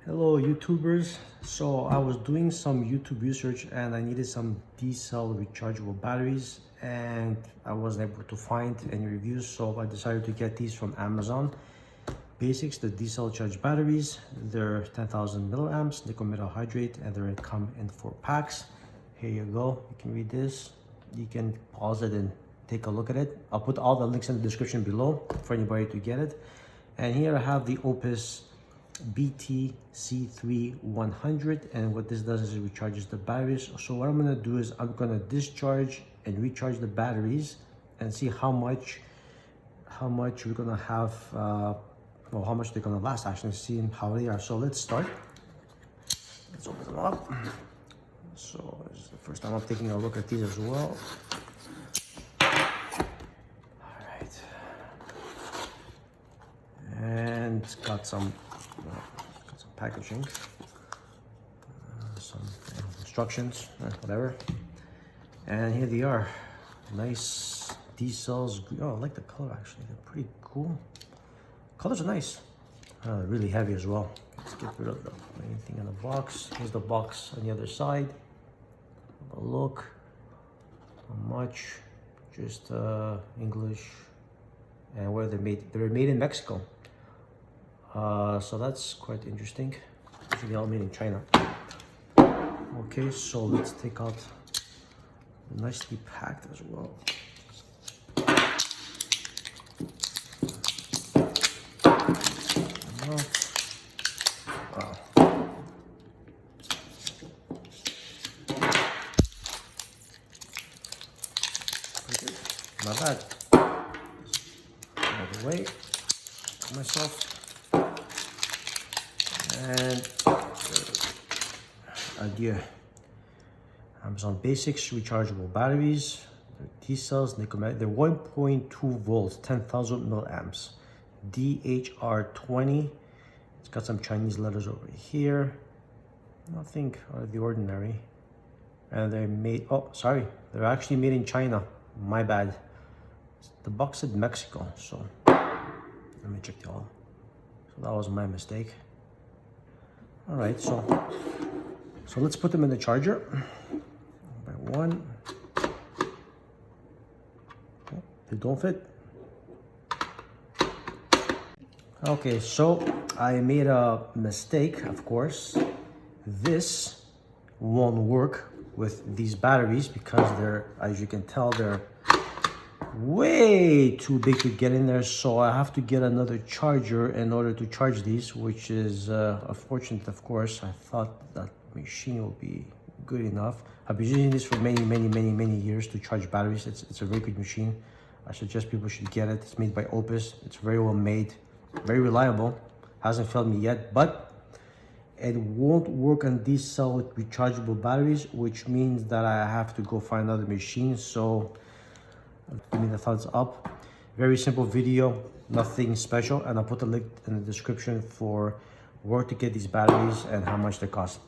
Hello YouTubers. So I was doing some YouTube research and I needed some D-cell rechargeable batteries and I wasn't able to find any reviews, so I decided to get these from Amazon. Basics, the D-cell charge batteries, they're 10,000 milliamps, nickel metal hydrate, and they come in 4 packs. Here you go, you can read this. You can pause it and take a look at it. I'll put all the links in the description below for anybody to get it. And here I have the Opus BT-C3100, and what this does is it recharges the batteries. So what I'm going to do is I'm going to discharge and recharge the batteries and see how much we're going to have, well, how much they're going to last, actually, see how they are. So let's start. Let's open them up. So this is the first time I'm taking a look at these as well. And it's got some packaging, some instructions, whatever. And here they are, nice D-cells. Oh, I like the color actually, they're pretty cool. Colors are nice, really heavy as well. Let's get rid of anything in the box. Here's the box on the other side. Have a look, not much, just English, and where they're made. They're made in Mexico. So that's quite interesting. They're all made in China. Okay, so let's take out nicely packed as well. Wow. Pretty good. Not bad. Out of the way. Myself. And idea. Amazon Basics rechargeable batteries. They're D-cells, nickel metal. They're 1.2 volts, 10,000 milliamps. DHR20. It's got some Chinese letters over here. Nothing out of the ordinary. And they're made. Oh, sorry. They're actually made in China. My bad. The box said Mexico. So let me check the all. So that was my mistake. All right, so let's put them in the charger one by one. Oh, they don't fit. Okay, so I made a mistake, of course. This won't work with these batteries because they're, as you can tell, they're way too big to get in there, so I have to get another charger in order to charge these, which is unfortunate. Of course, I thought that machine will be good enough. I've been using this for many years to charge batteries. It's a very good machine. I suggest people should get it. It's made by Opus. It's very well made, very reliable, hasn't failed me yet, but it won't work on these cell with rechargeable batteries, which means that I have to go find another machine. So give me the thumbs up. Very simple video, nothing special, and I'll put the link in the description for where to get these batteries and how much they cost.